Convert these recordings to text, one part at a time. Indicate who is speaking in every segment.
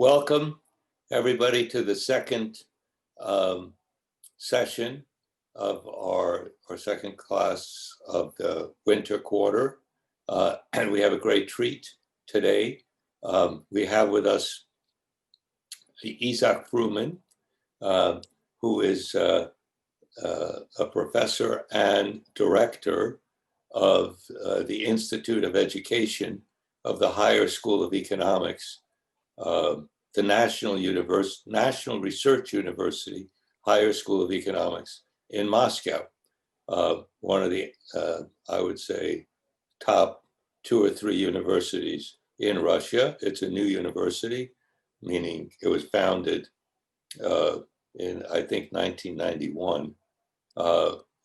Speaker 1: Welcome, everybody, to the second session of our second class of the winter quarter. And we have a great treat today. We have with us Isaac Fruman, who is a professor and director of the Institute of Education of the Higher School of Economics, the National Research University Higher School of Economics in Moscow, one of the, I would say, top 2 or 3 universities in Russia. It's a new university, meaning it was founded in, I think, 1991,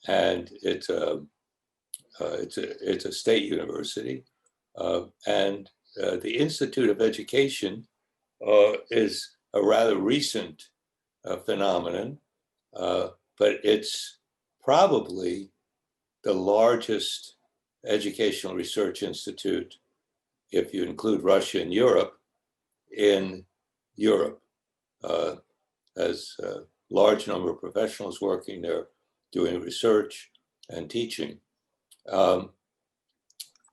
Speaker 1: and it's a state university, and the Institute of Education is a rather recent phenomenon, but it's probably the largest educational research institute, if you include Russia and Europe, in Europe. Has a large number of professionals working there, doing research and teaching.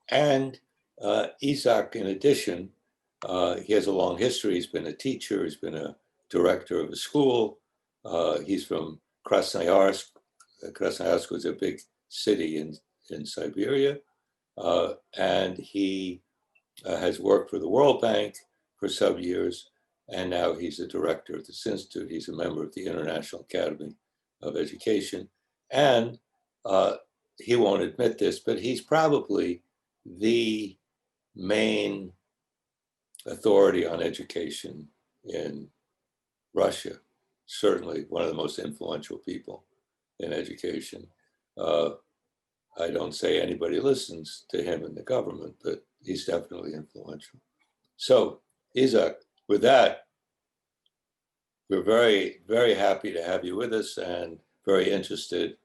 Speaker 1: And Isaac, in addition, he has a long history. He's been a teacher. He's been a director of a school. He's from Krasnoyarsk. Krasnoyarsk was a big city in Siberia. And he has worked for the World Bank for some years. And now he's a director of this institute. He's a member of the International Academy of Education. And he won't admit this, but he's probably the main authority on education in Russia, certainly one of the most influential people in education. I don't say anybody listens to him in the government, but he's definitely influential. So, Isaac, with that, we're very, very happy to have you with us and very interested.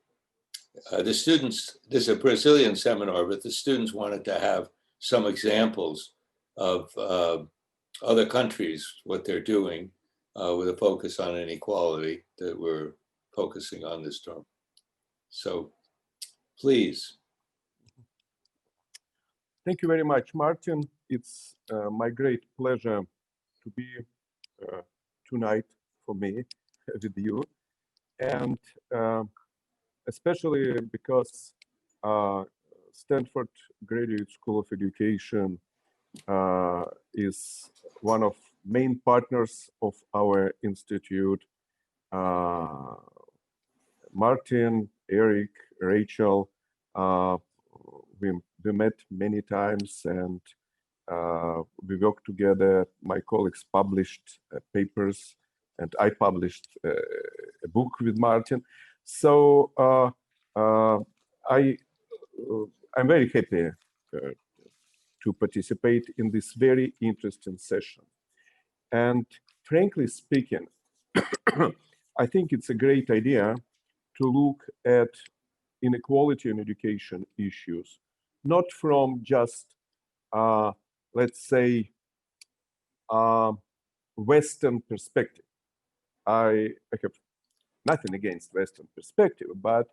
Speaker 1: The students, this is a Brazilian seminar, but the students wanted to have some examples of other countries, what they're doing with a focus on inequality that we're focusing on this term. So please.
Speaker 2: Thank you very much, Martin. It's my great pleasure to be tonight for me with you. And especially because Stanford Graduate School of Education is one of main partners of our institute. Martin, Eric, Rachel, we met many times and we worked together. My colleagues published papers and I published a book with Martin. So I'm very happy to participate in this very interesting session. And frankly speaking, I think it's a great idea to look at inequality in education issues, not from just, let's say, Western perspective. I have nothing against Western perspective, but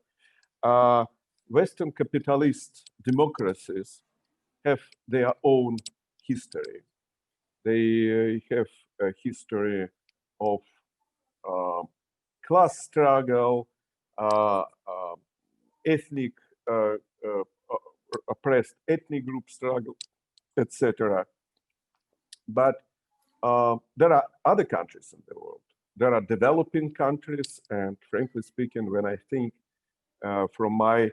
Speaker 2: Western capitalist democracies have their own history. They have a history of class struggle, ethnic, oppressed ethnic group struggle, etc. But there are other countries in the world. There are developing countries, and frankly speaking, when I think from my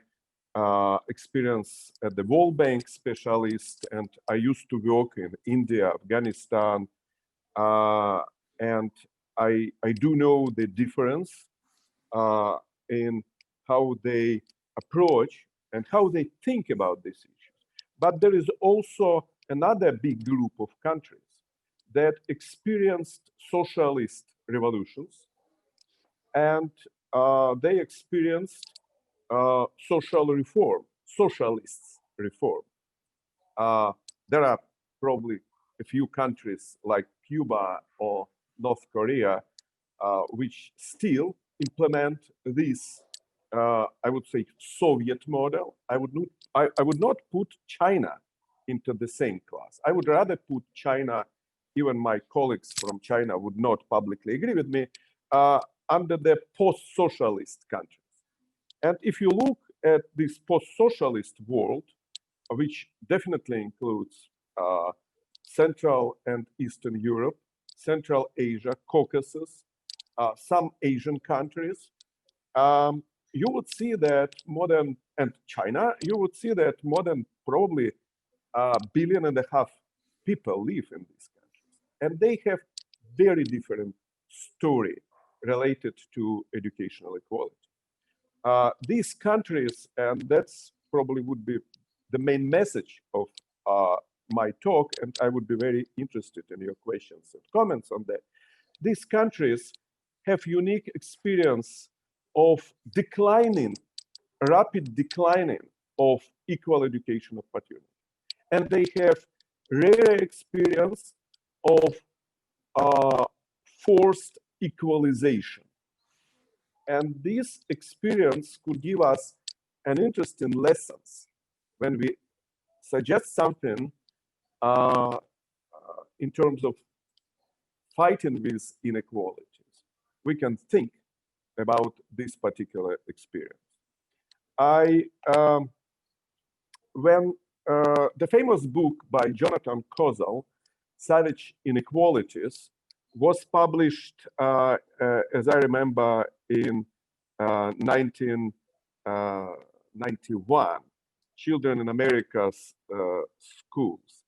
Speaker 2: experience at the World Bank specialist, and I used to work in India, Afghanistan, and I do know the difference in how they approach and how they think about these issues. But there is also another big group of countries that experienced socialist revolutions, and they experienced social reform, socialists reform. There are probably a few countries like Cuba or North Korea, which still implement this, I would say, Soviet model. I would not put China into the same class. I would rather put China, even my colleagues from China would not publicly agree with me, under the post-socialist countries. And if you look at this post-socialist world, which definitely includes Central and Eastern Europe, Central Asia, Caucasus, some Asian countries, you would see that and China, you would see that more than probably 1.5 billion people live in these countries. And they have very different story related to educational equality. These countries, and that's probably would be the main message of my talk, and I would be very interested in your questions and comments on that. These countries have unique experience of rapid declining of equal education opportunity. And they have rare experience of forced equalization. And this experience could give us an interesting lessons when we suggest something in terms of fighting with inequalities. We can think about this particular experience. When the famous book by Jonathan Kozol, Savage Inequalities, was published, as I remember, in 1991, Children in America's Schools.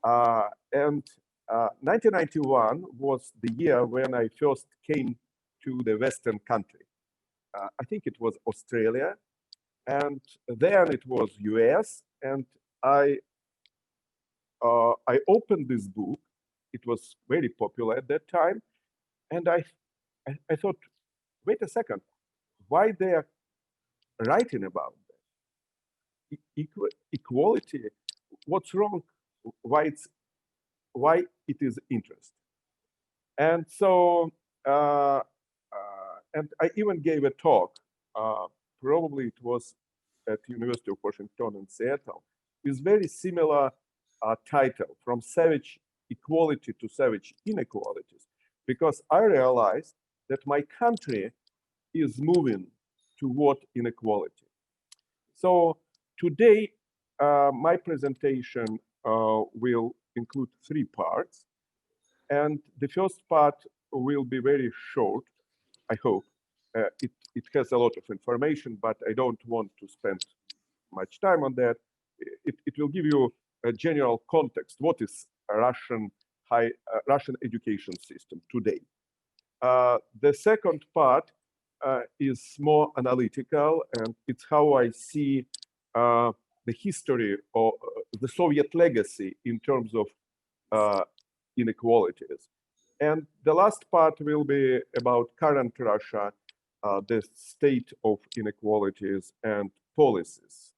Speaker 2: And 1991 was the year when I first came to the Western country. I think it was Australia, and then it was US, and I opened this book. It was very popular at that time, and I thought, wait a second, why they are writing about that? Equality, what's wrong? Why it is interesting? And so, and I even gave a talk. Probably it was at University of Washington in Seattle, with very similar title, From Savage Equality to Savage Inequalities, because I realized that my country is moving toward inequality. So today, my presentation will include 3 parts. And the first part will be very short, I hope. It has a lot of information, but I don't want to spend much time on that. It will give you a general context. What is a Russian education system today? The second part is more analytical, and it's how I see the history of the Soviet legacy in terms of inequalities. And the last part will be about current Russia, the state of inequalities and policies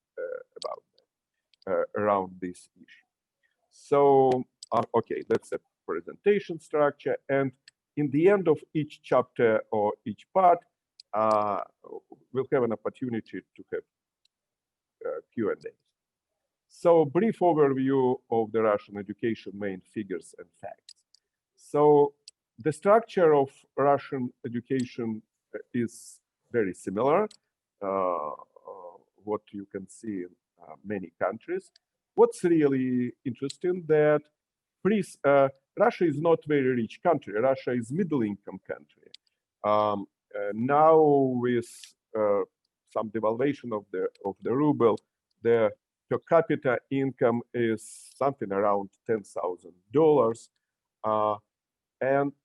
Speaker 2: about around this issue. So, okay, that's a presentation structure. And in the end of each chapter or each part, we'll have an opportunity to have Q&As. So, brief overview of the Russian education, main figures and facts. So, the structure of Russian education is very similar, what you can see in many countries. What's really interesting that Russia is not very rich country. Russia is middle-income country. Now with some devaluation of the ruble, the per capita income is something around $10,000.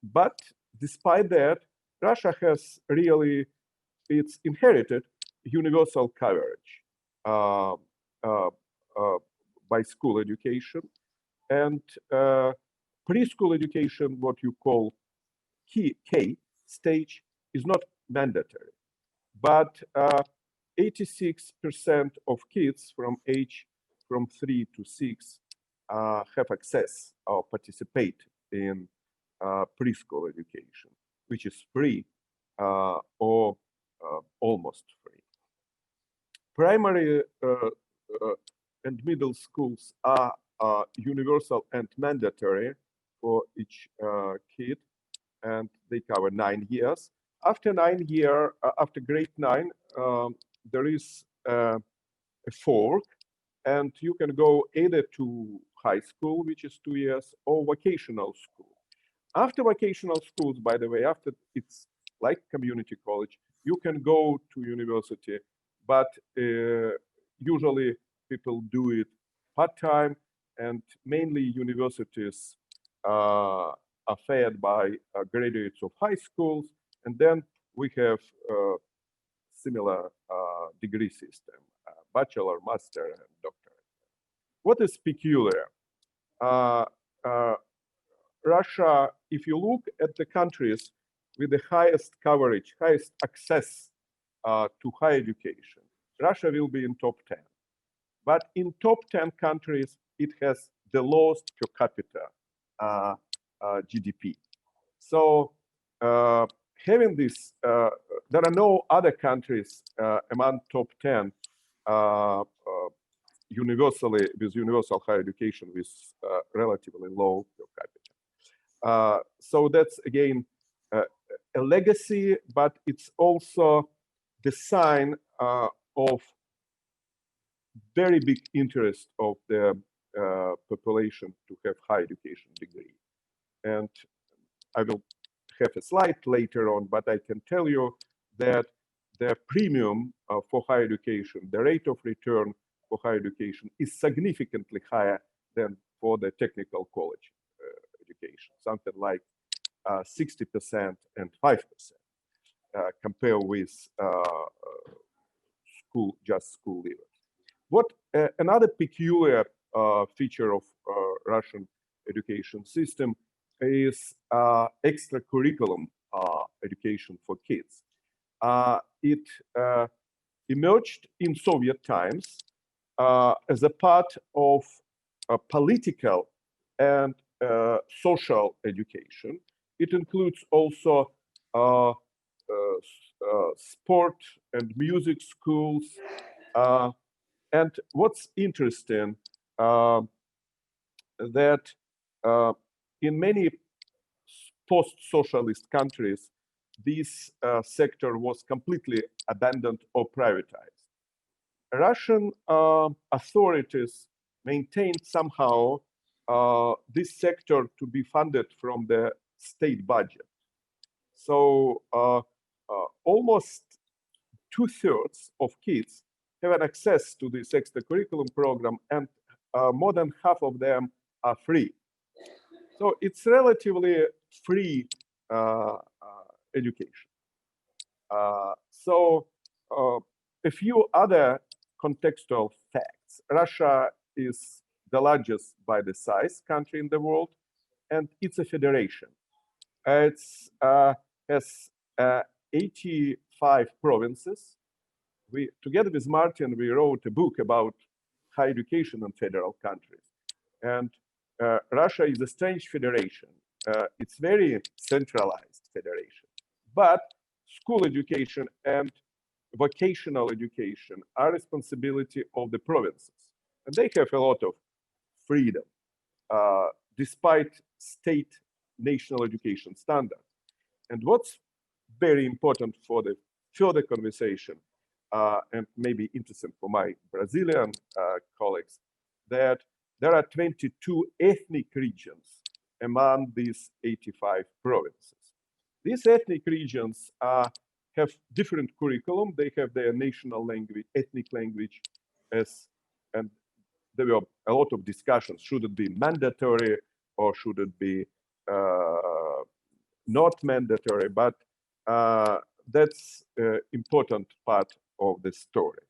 Speaker 2: But despite that, Russia has really, it's inherited universal coverage by school education, and preschool education, what you call K stage, is not mandatory. But 86% of kids from age from 3 to 6 have access or participate in preschool education, which is free or almost free. Primary and middle schools are universal and mandatory for each kid, and they cover 9 years. After after grade 9, there is a fork, and you can go either to high school, which is 2 years, or vocational school. After vocational schools, by the way, after it's like community college, you can go to university, but usually people do it part-time, and mainly universities are fed by graduates of high schools, and then we have similar degree system, bachelor, master, and doctorate. What is peculiar? Russia, if you look at the countries with the highest coverage, highest access to higher education, Russia will be in top 10. But in top 10 countries, it has the lowest per capita GDP. So having this, there are no other countries among top 10 universally with universal higher education with relatively low per capita. So that's again a legacy, but it's also the sign of very big interest of the population to have higher education degree. And I will have a slide later on, but I can tell you that the premium for higher education, the rate of return for higher education is significantly higher than for the technical college education, something like 60% and 5% compare with school leavers. What another peculiar feature of Russian education system is extracurriculum education for kids. It emerged in Soviet times as a part of political and social education. It includes also sport and music schools. And what's interesting that in many post-socialist countries, this sector was completely abandoned or privatized. Russian authorities maintained somehow this sector to be funded from the state budget. So almost 2/3 of kids have access to this extracurriculum program, and more than half of them are free. So it's relatively free education. So a few other contextual facts. Russia is the largest by the size country in the world, and it's a federation. It has 85 provinces. Together with Martin, we wrote a book about higher education in federal countries. And Russia is a strange federation. It's very centralized federation. But school education and vocational education are responsibility of the provinces. And they have a lot of freedom, despite state national education standards. And what's very important for the further conversation, and maybe interesting for my Brazilian colleagues, that there are 22 ethnic regions among these 85 provinces. These ethnic regions have different curriculum. They have their national language, ethnic language, and there were a lot of discussions. Should it be mandatory or should it be not mandatory? But that's an important part of the story.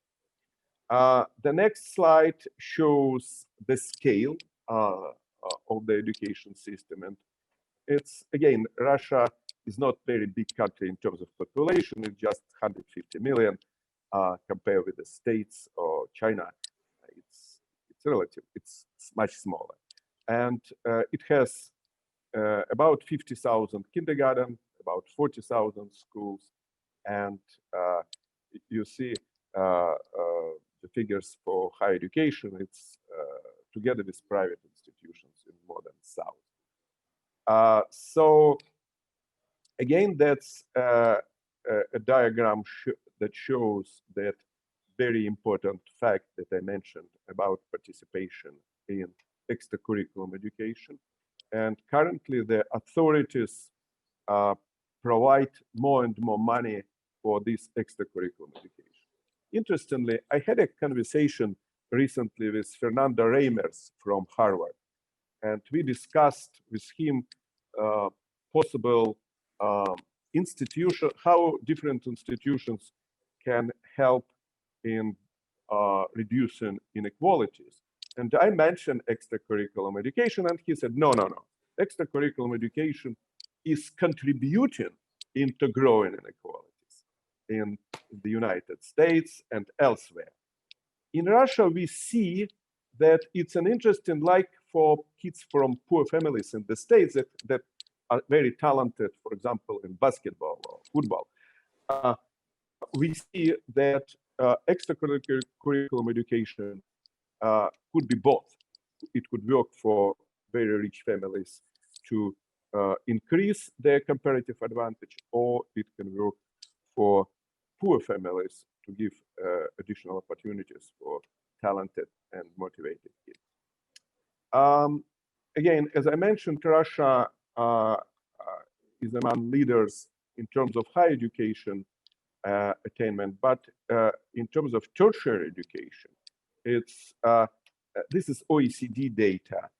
Speaker 2: The next slide shows the scale of the education system. And it's, again, Russia is not a very big country in terms of population. It's just 150 million compared with the States or China. It's relative, it's much smaller. And it has about 50,000 kindergarten, about 40,000 schools, and you see the figures for higher education. It's together with private institutions in more than 1,000. So again, that's a diagram that shows that very important fact that I mentioned about participation in extracurricular education. And currently the authorities provide more and more money for this extracurricular education. Interestingly, I had a conversation recently with Fernando Reimers from Harvard, and we discussed with him possible institution, how different institutions can help in reducing inequalities. And I mentioned extracurricular education, and he said, no, no, no. Extracurricular education is contributing into growing inequalities in the United States and elsewhere. In Russia, we see that it's an interesting, like for kids from poor families in the States that are very talented, for example, in basketball or football. We see that extracurricular education could be both. It could work for very rich families to increase their comparative advantage, or it can work for poor families to give additional opportunities for talented and motivated kids. Again, as I mentioned, Russia is among leaders in terms of higher education attainment, but in terms of tertiary education, it's this is OECD data.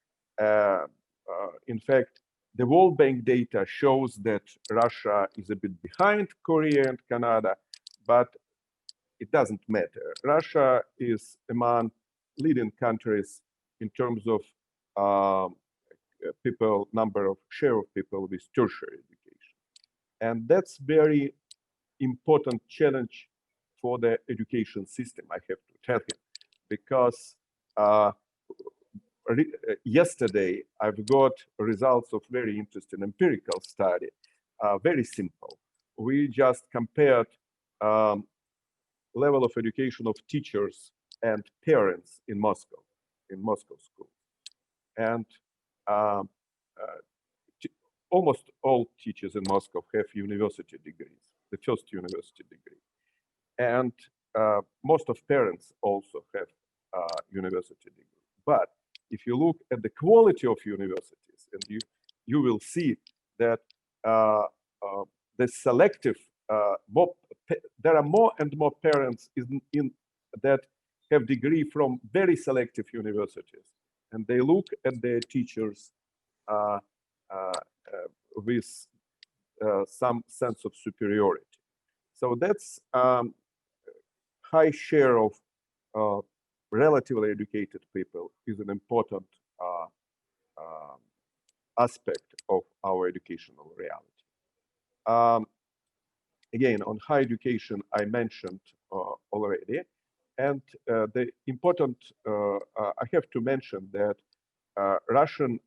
Speaker 2: In fact, the World Bank data shows that Russia is a bit behind Korea and Canada, but it doesn't matter. Russia is among leading countries in terms of share of people with tertiary education. And that's very important challenge for the education system, I have to tell you, because yesterday I've got results of very interesting empirical study, very simple. We just compared level of education of teachers and parents in Moscow school. And almost all teachers in Moscow have university degrees, the first university degree. And most of parents also have university degree. But if you look at the quality of universities, and you will see that the selective, there are more and more parents that have degree from very selective universities, and they look at their teachers with some sense of superiority. So that's high share of relatively educated people is an important aspect of our educational reality. Again, on higher education, I mentioned already. And the important, I have to mention that Russian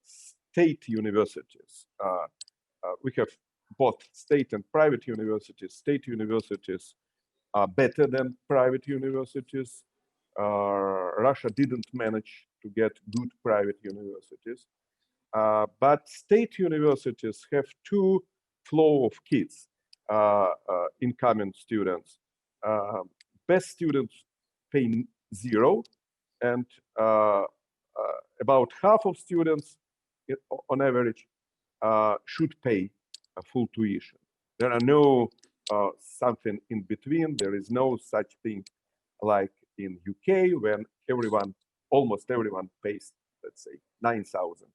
Speaker 2: state universities, we have both state and private universities. State universities are better than private universities. Russia didn't manage to get good private universities. But state universities have two flow of kids, incoming students. Best students pay 0, and about half of students, on average, should pay a full tuition. There are no something in between. There is no such thing like in UK, when almost everyone pays, let's say, £9,000.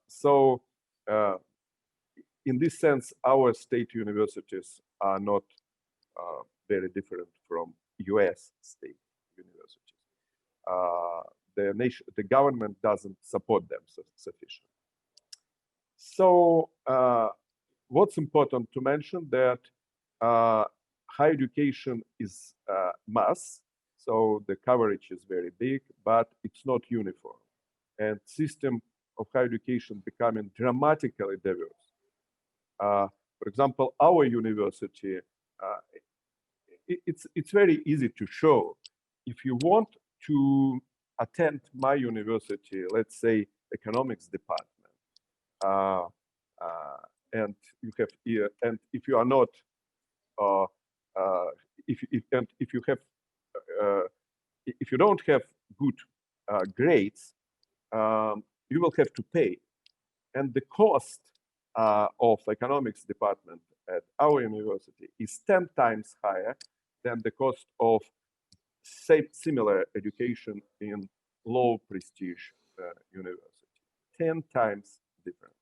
Speaker 2: So in this sense, our state universities are not very different from US state universities. The government doesn't support them sufficiently. So what's important to mention that higher education is mass, so the coverage is very big, but it's not uniform. And system of higher education becoming dramatically diverse. For example, our university, it's very easy to show. If you want to attend my university, let's say economics department, and you have and if you are not, if you don't have good grades, you will have to pay, and the cost of economics department at our university is 10 times higher than the cost of similar education in low prestige university. 10 times difference.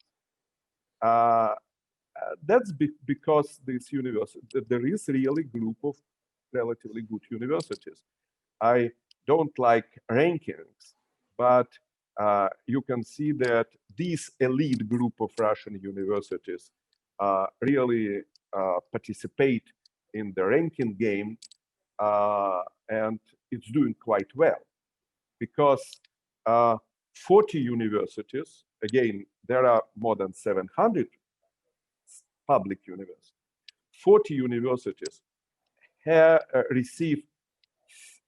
Speaker 2: That's because this university, there is really group of relatively good universities. I don't like rankings, but you can see that this elite group of Russian universities really participate in the ranking game, and it's doing quite well, because 40 universities, again, there are more than 700 public universities, 40 universities have received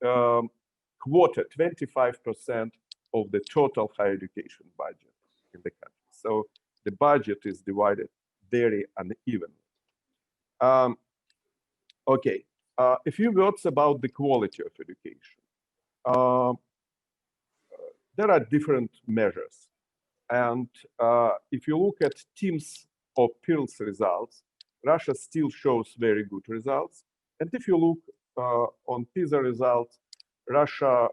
Speaker 2: quota 25% of the total higher education budget in the country. So the budget is divided very unevenly. Okay, a few words about the quality of education. There are different measures. And if you look at TIMSS or PIRLS results, Russia still shows very good results. And if you look on PISA results, Russia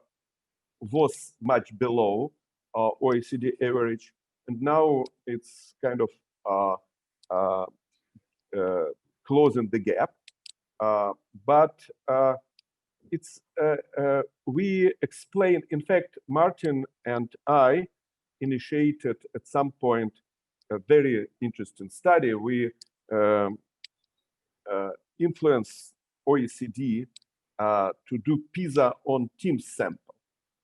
Speaker 2: was much below OECD average, and now it's kind of closing the gap. But it's we explain, in fact, Martin and I initiated at some point a very interesting study. We influenced OECD to do PISA on TIMSS sample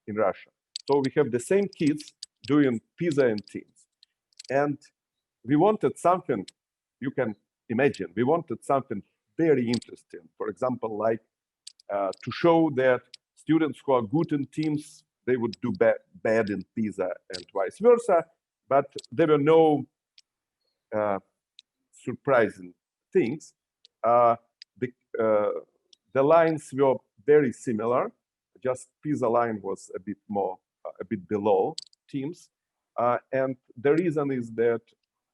Speaker 2: in Russia. So we have the same kids doing PISA and TIMSS. And we wanted something, you can imagine, we wanted something very interesting. For example, like to show that students who are good in TIMSS, they would do bad in PISA and vice versa. But there were no surprising things. The lines were very similar. Just PISA line was a bit more, a bit below TIMSS. And the reason is that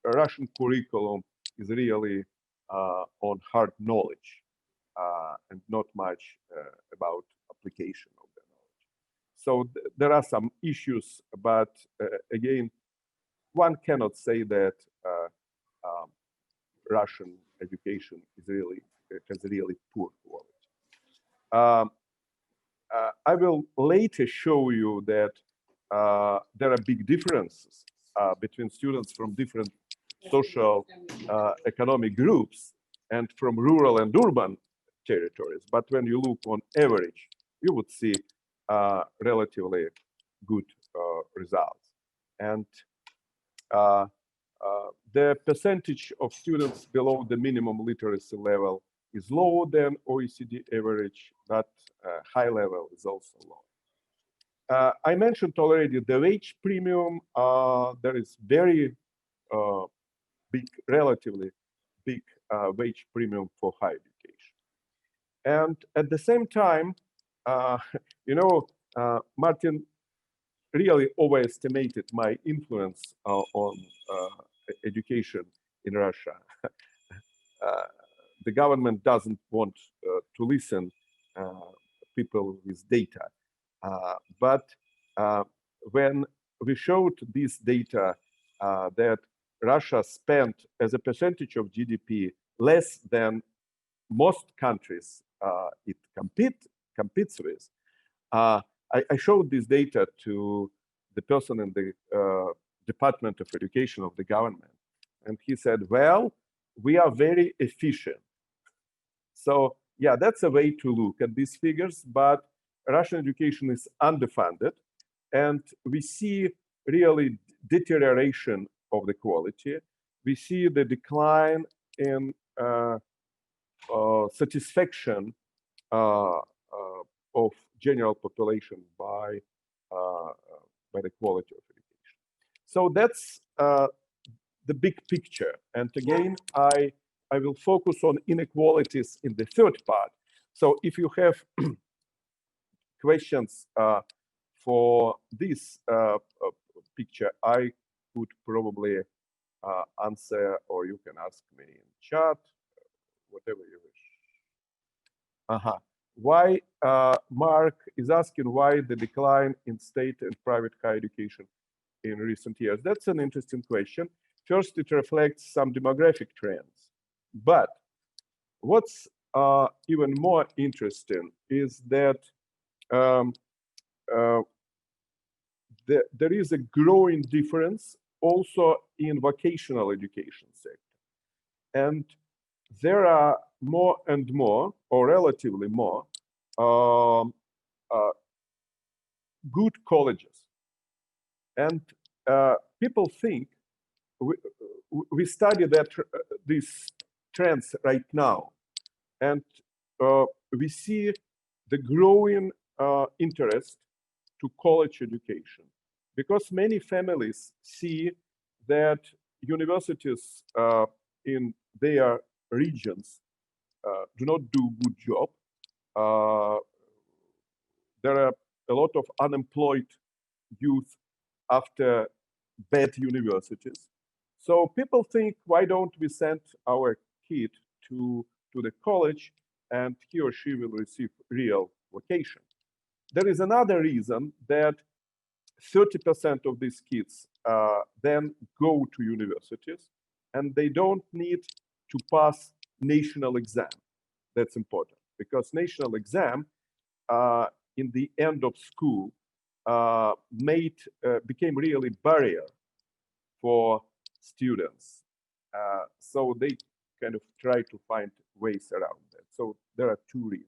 Speaker 2: Russian curriculum is really on hard knowledge and not much about application of the knowledge. So there are some issues, but again, one cannot say that Russian education is really has really poor quality. I will later show you that there are big differences between students from different social economic groups and from rural and urban territories. But when you look on average, you would see relatively good results. And the percentage of students below the minimum literacy level is lower than OECD average, but high level is also low. I mentioned already the wage premium. There is very big, relatively big wage premium for higher education. And at the same time, you know, Martin really overestimated my influence on education in Russia. The government doesn't want to listen people with data. But when we showed this data that Russia spent as a percentage of GDP less than most countries it competes with, I showed this data to the person in the Department of Education of the government. And he said, well, we are very efficient. So yeah, that's a way to look at these figures, but Russian education is underfunded. And we see really deterioration of the quality. We see the decline in satisfaction of general population by the quality of education. So that's the big picture. And again, I will focus on inequalities in the third part. So if you have questions for this picture, I could probably answer, or you can ask me in chat, whatever you wish. Why, Mark is asking why the decline in state and private higher education in recent years. That's an interesting question. First, it reflects some demographic trends. But what's even more interesting is that there is a growing difference also in vocational education sector. And there are more and more, or relatively more, good colleges. And people think, we study these trends right now, and we see the growing interest to college education, because many families see that universities in their regions do not do good job. There are a lot of unemployed youth after bad universities. So people think, why don't we send our kid to the college and he or she will receive real vocation? There is another reason that 30% of these kids then go to universities and they don't need to pass national exam. That's important, because national exam in the end of school became really barrier for students. So they kind of try to find ways around that. So there are two reasons.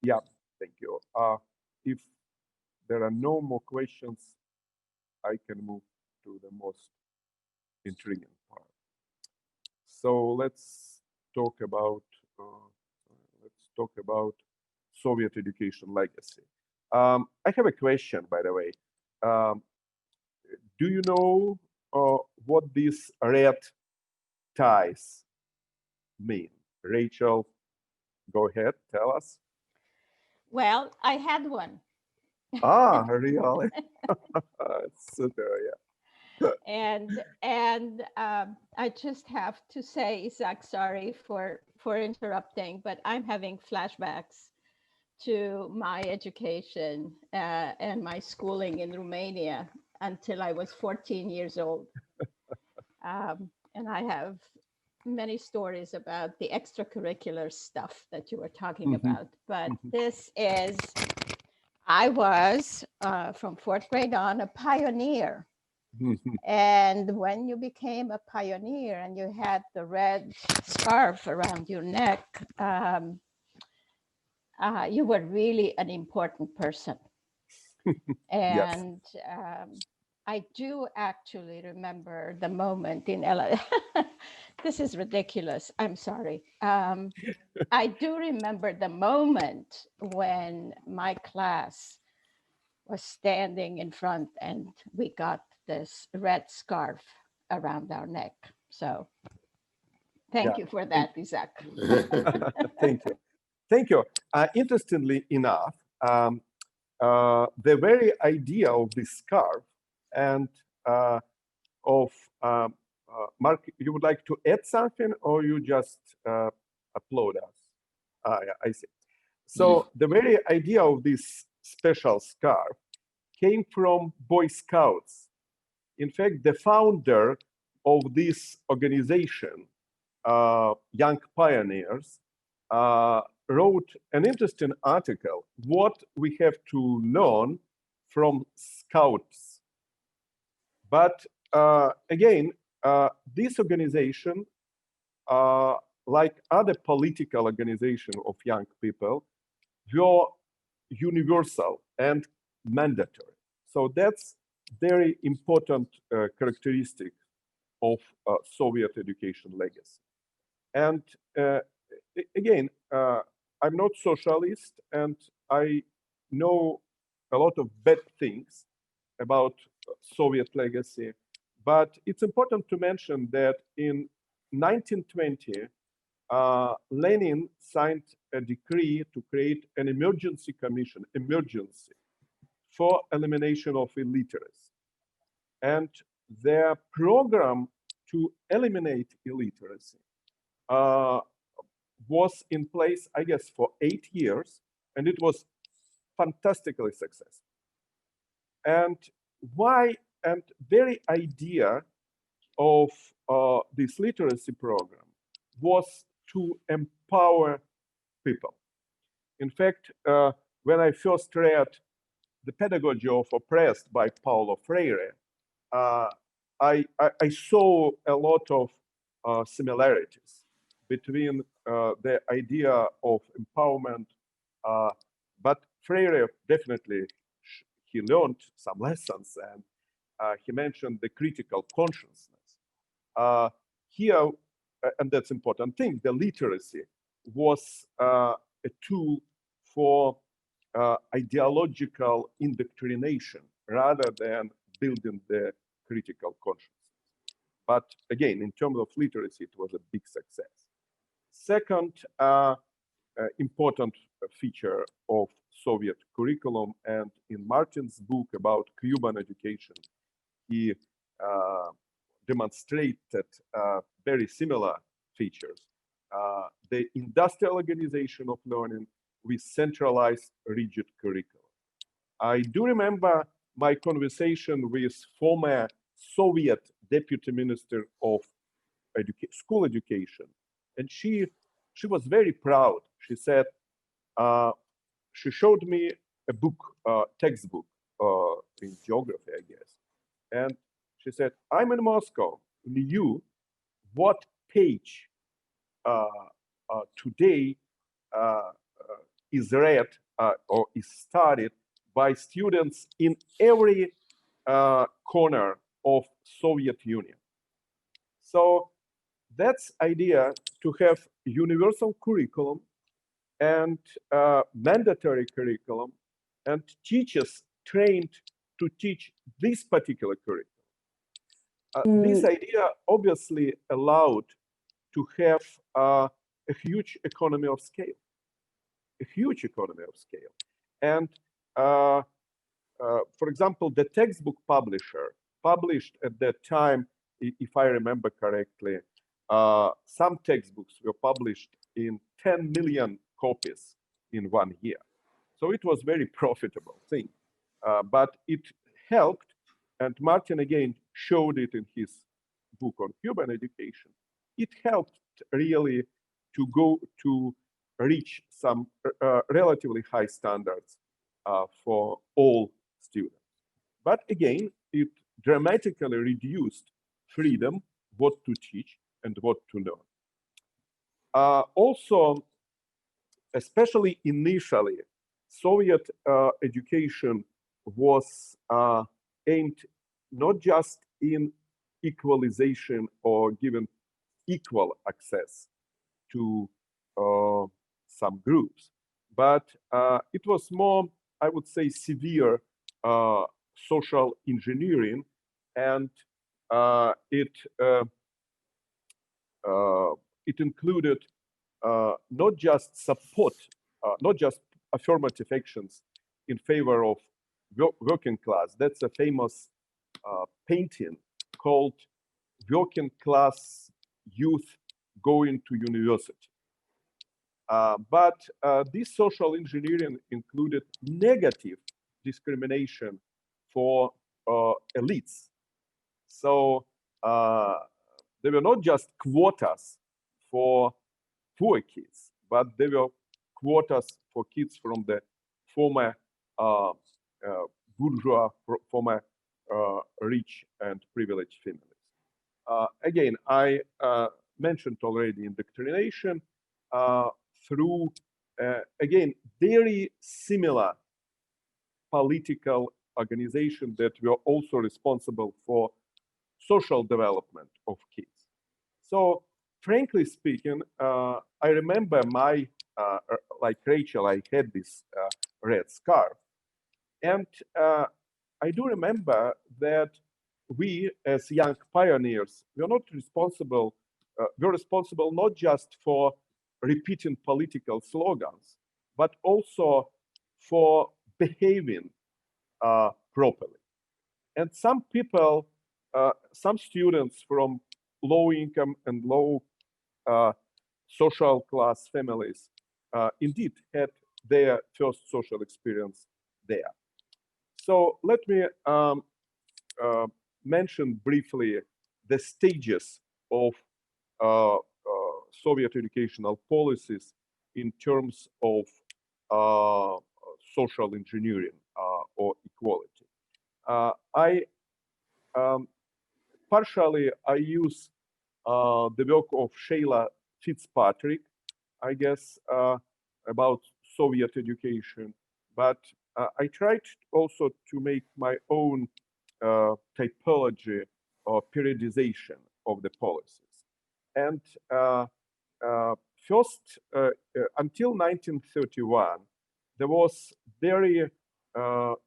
Speaker 2: Yeah, thank you. If there are no more questions, I can move to the most intriguing part. So let's talk about Soviet education legacy. I have a question, by the way. Do you know what these red ties mean? Rachel, go ahead, tell us.
Speaker 3: Well, I had one.
Speaker 2: Really? Super, yeah.
Speaker 3: And I just have to say, Isaac, sorry for interrupting, but I'm having flashbacks to my education and my schooling in Romania until I was 14 years old. And I have many stories about the extracurricular stuff that you were talking about. But this is, I was from fourth grade on a pioneer. And when you became a pioneer and you had the red scarf around your neck, you were really an important person. And I do actually remember the moment in this is ridiculous. I'm sorry. I do remember the moment when my class was standing in front and we got this red scarf around our neck. So thank you for that, Isaac.
Speaker 2: Thank you. Thank you. Interestingly enough, the very idea of this scarf and of Mark, you would like to add something, or you just applaud us? Yeah, I see. So the very idea of this special scarf came from Boy Scouts. In fact, the founder of this organization, Young Pioneers, wrote an interesting article, what we have to learn from Scouts. But again, this organization, like other political organizations of young people, were universal and mandatory. So that's very important characteristic of Soviet education legacy. And again, I'm not socialist, and I know a lot of bad things about Soviet legacy, but it's important to mention that in 1920, Lenin signed a decree to create an emergency commission, for elimination of illiteracy. And their program to eliminate illiteracy was in place, I guess, for 8 years, and it was fantastically successful. And why? And very idea of this literacy program was to empower people. In fact, when I first read The Pedagogy of Oppressed by Paulo Freire, I saw a lot of similarities between the idea of empowerment, but Freire definitely, he learned some lessons, and he mentioned the critical consciousness. Here, and that's important thing, the literacy was a tool for ideological indoctrination rather than building the critical consciousness. But again, in terms of literacy, it was a big success. Second important feature of Soviet curriculum, and in Martin's book about Cuban education, he demonstrated very similar features. The industrial organization of learning with centralized rigid curriculum. I do remember my conversation with former Soviet deputy minister of school education, and she was very proud. She said, she showed me a book, textbook in geography, I guess, and she said, I'm in Moscow. Knew what page today is read or is studied by students in every corner of Soviet Union. So that's idea to have universal curriculum and mandatory curriculum, and teachers trained to teach this particular curriculum. This idea obviously allowed to have a huge economy of scale, And for example, the textbook publisher published at that time, if I remember correctly, some textbooks were published in 10 million copies in 1 year. So it was very profitable thing, but it helped, and Martin again showed it in his book on Cuban education. It helped really to go to reach some relatively high standards for all students. But again, it dramatically reduced freedom, what to teach and what to learn. Also, especially initially, Soviet education was aimed not just in equalization or given equal access to some groups, but it was more, I would say, severe social engineering, and it included not just support, not just affirmative actions in favor of working class. That's a famous painting called "Working Class Youth Going to University." But this social engineering included negative discrimination for elites. So there were not just quotas for poor kids, but there were quotas for kids from the former bourgeois, former rich and privileged families. Again, I mentioned already indoctrination through, again, very similar political organizations that were also responsible for social development of kids. So frankly speaking, I remember like Rachel, I had this red scarf. And I do remember that we as young pioneers, we're responsible not just for repeating political slogans, but also for behaving properly. And some people, some students from low income and low social class families indeed had their first social experience there. So let me mention briefly the stages of Soviet educational policies in terms of social engineering or equality. I partially use the work of Sheila Fitzpatrick, I guess, about Soviet education, but I tried also to make my own typology or periodization of the policies. And first, until 1931, there was very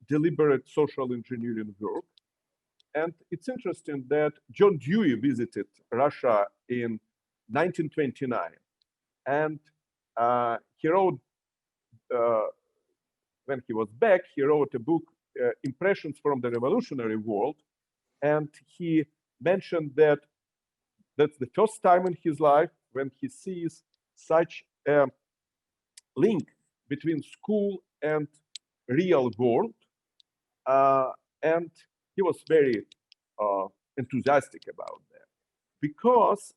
Speaker 2: deliberate social engineering work. And it's interesting that John Dewey visited Russia in 1929. And he wrote, when he was back, he wrote a book, Impressions from the Revolutionary World. And he mentioned that that's the first time in his life when he sees such a link between school and real world. And he was very enthusiastic about that. Because,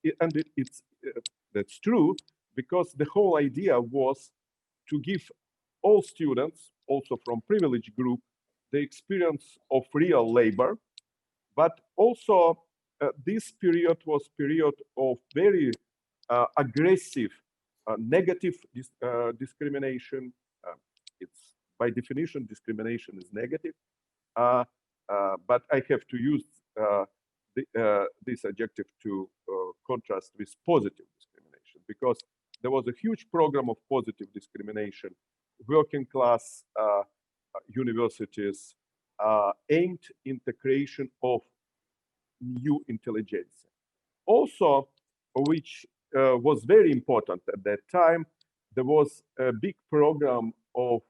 Speaker 2: that's true, because the whole idea was to give all students, also from privileged group, the experience of real labor, but also this period was period of very aggressive negative discrimination. It's by definition, discrimination is negative, but I have to use this adjective to contrast with positive discrimination, because there was a huge program of positive discrimination, working class universities aimed in the creation of new intelligentsia. Also, which was very important at that time, there was a big program of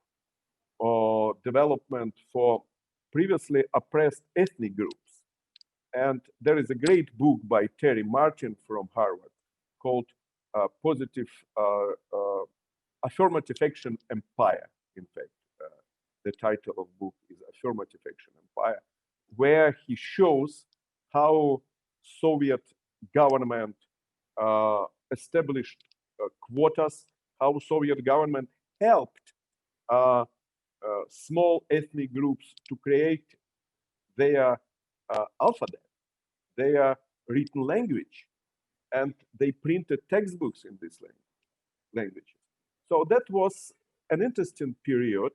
Speaker 2: development for previously oppressed ethnic groups. And there is a great book by Terry Martin from Harvard called Affirmative Action Empire. In fact, the title of the book is Affirmative Action Empire, where he shows how Soviet government established quotas, how Soviet government helped small ethnic groups to create their alphabet, their written language, and they printed textbooks in these languages. So that was an interesting period,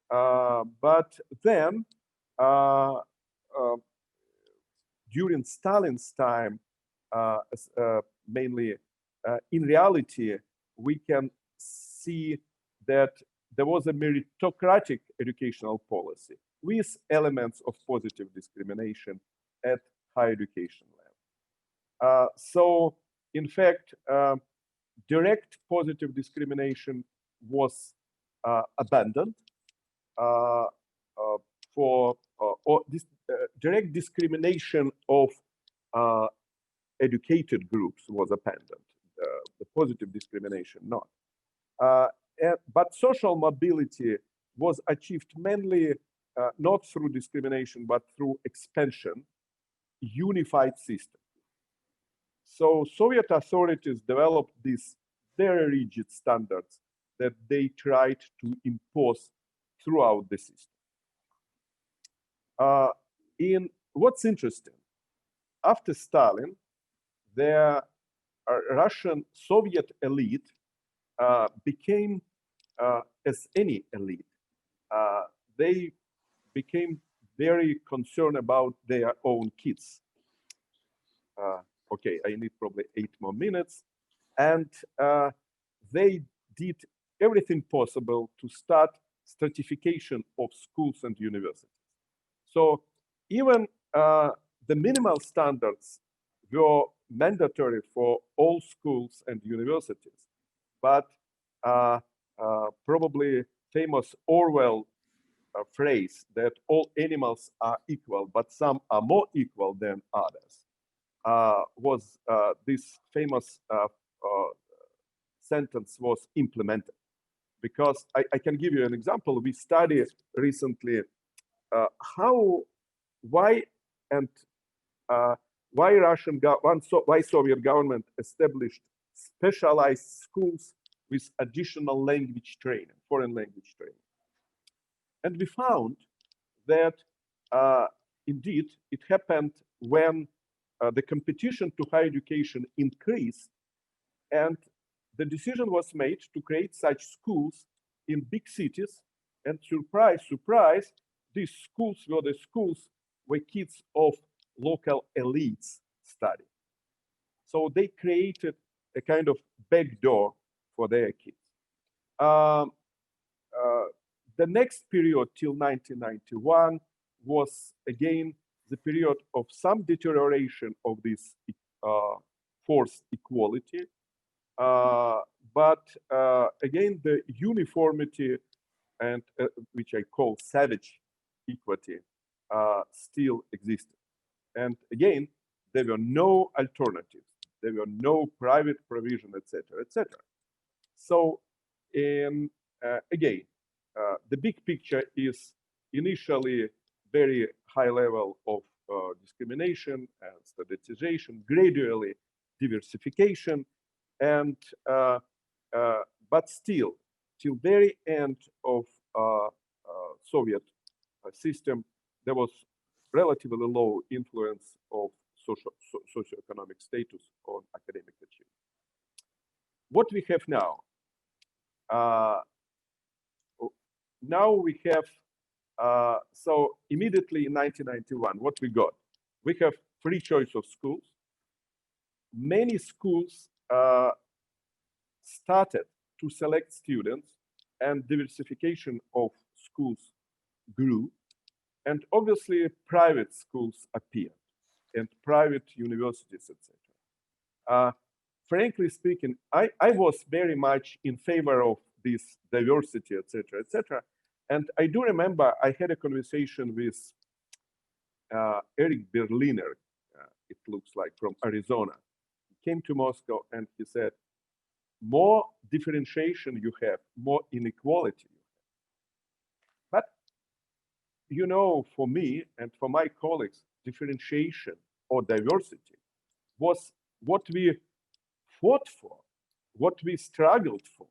Speaker 2: but then during Stalin's time, mainly in reality, we can see that there was a meritocratic educational policy with elements of positive discrimination at higher education level. So, in fact, direct positive discrimination was abandoned direct discrimination of educated groups was abandoned. The positive discrimination not. But social mobility was achieved mainly not through discrimination, but through expansion, unified system. So Soviet authorities developed these very rigid standards that they tried to impose throughout the system. What's interesting, after Stalin, the Russian Soviet elite became, as any elite, they became very concerned about their own kids. Okay, I need probably 8 more minutes. And they did everything possible to start stratification of schools and universities. So even the minimal standards were mandatory for all schools and universities, but probably famous Orwell phrase that all animals are equal, but some are more equal than others, was this famous sentence was implemented. Because I can give you an example. We studied recently why why Soviet government established specialized schools with additional language training, foreign language training. And we found that indeed it happened when the competition to higher education increased, and the decision was made to create such schools in big cities. And surprise, surprise, these schools were the schools where kids of local elites study. So they created a kind of backdoor for their kids. The next period till 1991 was again the period of some deterioration of this forced equality. But again, the uniformity and which I call savage equity still existed. And again, there were no alternatives. There were no private provision, etc., etc. So again, the big picture is initially very high level of discrimination and standardization, gradually diversification, and but still, till very end of Soviet system, there was relatively low influence of socioeconomic status on academic achievement. What we have now? Now we have, so immediately in 1991, what we got? We have free choice of schools. Many schools started to select students, and diversification of schools grew. And obviously, private schools appeared, and private universities, etc. Frankly speaking, I was very much in favor of this diversity, etc., etc. And I do remember I had a conversation with Eric Berliner, it looks like, from Arizona. He came to Moscow and he said, more differentiation you have, more inequality you have. But, you know, for me and for my colleagues, differentiation or diversity was what we fought for, what we struggled for.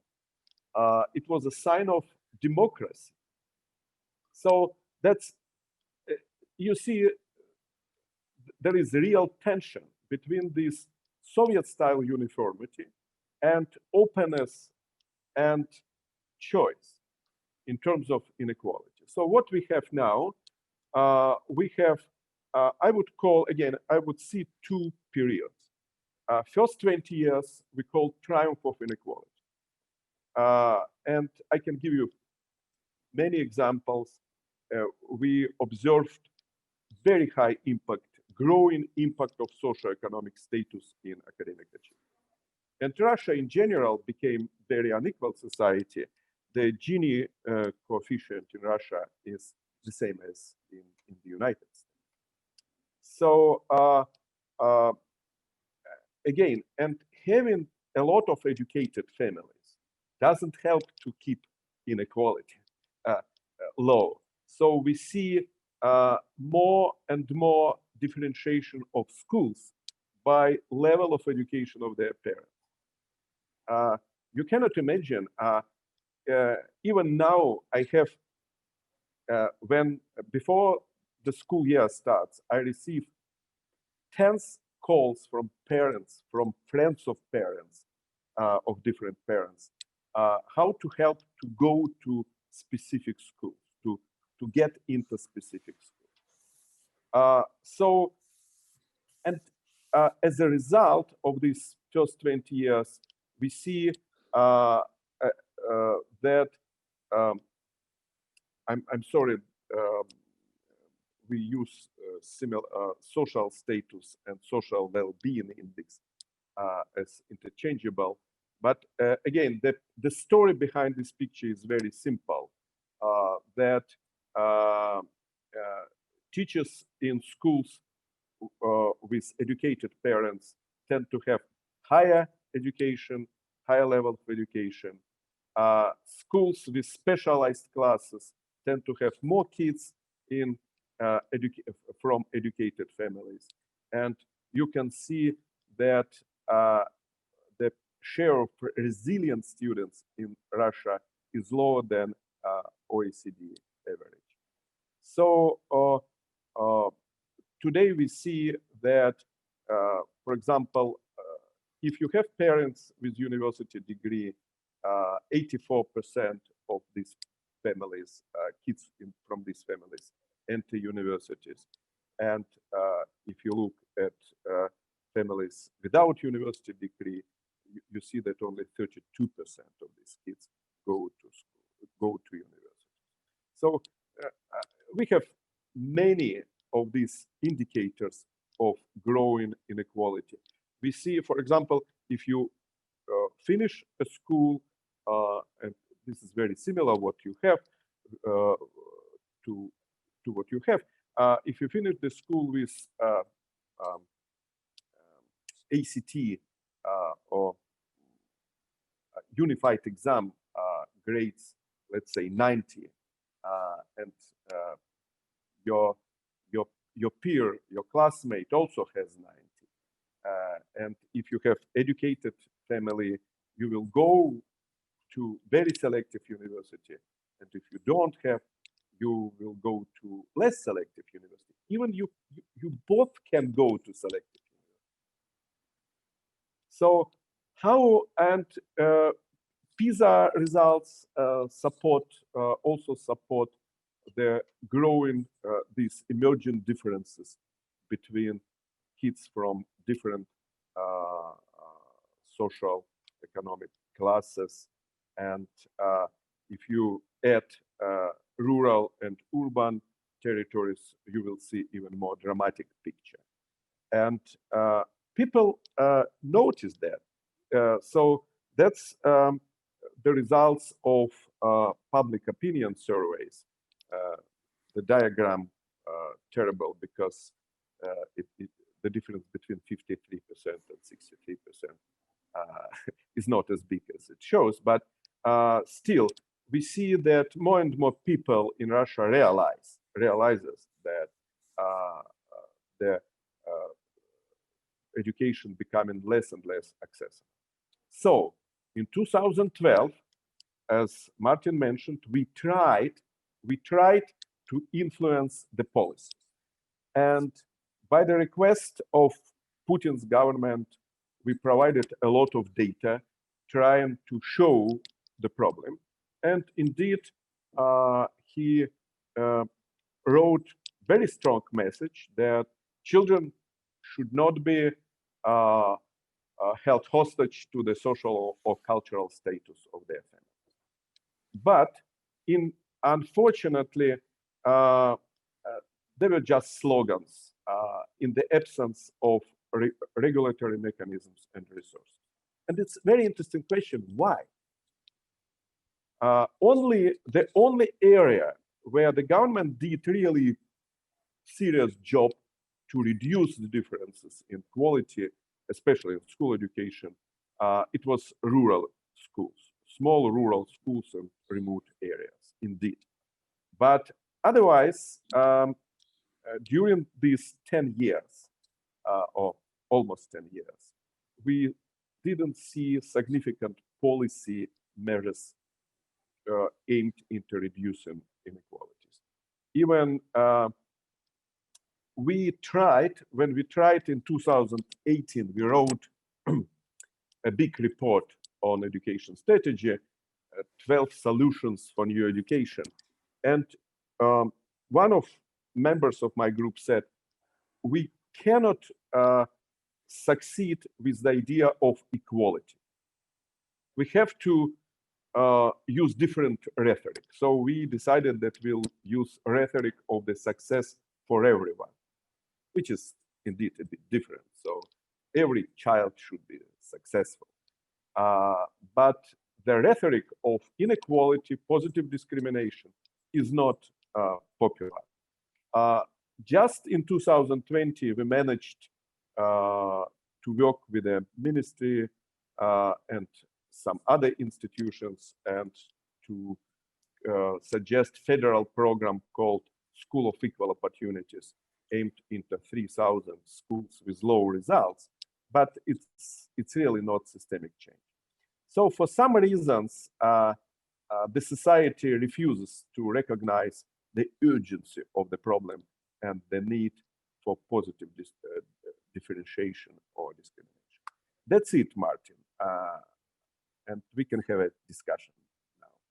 Speaker 2: It was a sign of democracy. So that's, you see, there is real tension between this Soviet-style uniformity and openness and choice in terms of inequality. So what we have now, we have, I would call, again, I would see 2 periods. First 20 years, we call triumph of inequality. And I can give you many examples. We observed very high impact, growing impact of socioeconomic status in academic achievement. And Russia in general became very unequal society. The Gini coefficient in Russia is the same as in the United States. So again, and having a lot of educated families doesn't help to keep inequality low. So we see more and more differentiation of schools by level of education of their parents. You cannot imagine, even now I have, before the school year starts, I receive tens calls from parents, from friends of parents, of different parents, how to help to go to specific schools, to get into specific schools. So, and as a result of these first 20 years, we see that, I'm sorry, we use similar social status and social well-being index as interchangeable. But again, the story behind this picture is very simple, that teachers in schools with educated parents tend to have higher education, higher level of education. Schools with specialized classes tend to have more kids in from educated families. And you can see that the share of resilient students in Russia is lower than OECD average. So today we see that, for example, if you have parents with university degree, 84% of these families, kids from these families, enter universities. And if you look at families without university degree, you see that only 32% of these kids go to school, go to university. So we have many of these indicators of growing inequality. We see, for example, if you finish a school, and this is very similar what you have to what you have. If you finish the school with ACT or unified exam grades, let's say 90, and your peer, your classmate also has 90. And if you have educated family, you will go to very selective university. And if you don't have, you will go to less selective university. Even you both can go to selective university. So how, and PISA results also support the growing, these emerging differences between kids from different social economic classes. And if you add rural and urban territories, you will see even more dramatic picture. And people notice that. So that's the results of public opinion surveys. The diagram terrible because the difference between 53% and 63% is not as big as it shows, but still we see that more and more people in Russia realizes that the education becoming less and less accessible. So in 2012, as Martin mentioned, we tried to influence the policies. And by the request of Putin's government, we provided a lot of data trying to show the problem. And indeed, he wrote very strong message that children should not be held hostage to the social or cultural status of their family. But unfortunately, they were just slogans in the absence of regulatory mechanisms and resources. And it's a very interesting question, why? The only area where the government did really serious job to reduce the differences in quality, especially in school education, it was rural schools, small rural schools in remote areas, indeed. But otherwise, during these 10 years, or almost 10 years, we didn't see significant policy measures aimed into reducing inequalities. Even when we tried in 2018, we wrote a big report on education strategy, 12 solutions for new education. And one of members of my group said, we cannot succeed with the idea of equality. We have to use different rhetoric. So we decided that we'll use rhetoric of the success for everyone, which is indeed a bit different. So every child should be successful. But the rhetoric of inequality, positive discrimination is not popular. Just in 2020, we managed to work with the ministry and some other institutions and to suggest federal program called School of Equal Opportunities, aimed into 3,000 schools with low results, but it's really not systemic change. So for some reasons, the society refuses to recognize the urgency of the problem and the need for positive differentiation or discrimination. That's it, Martin. And we can have a discussion.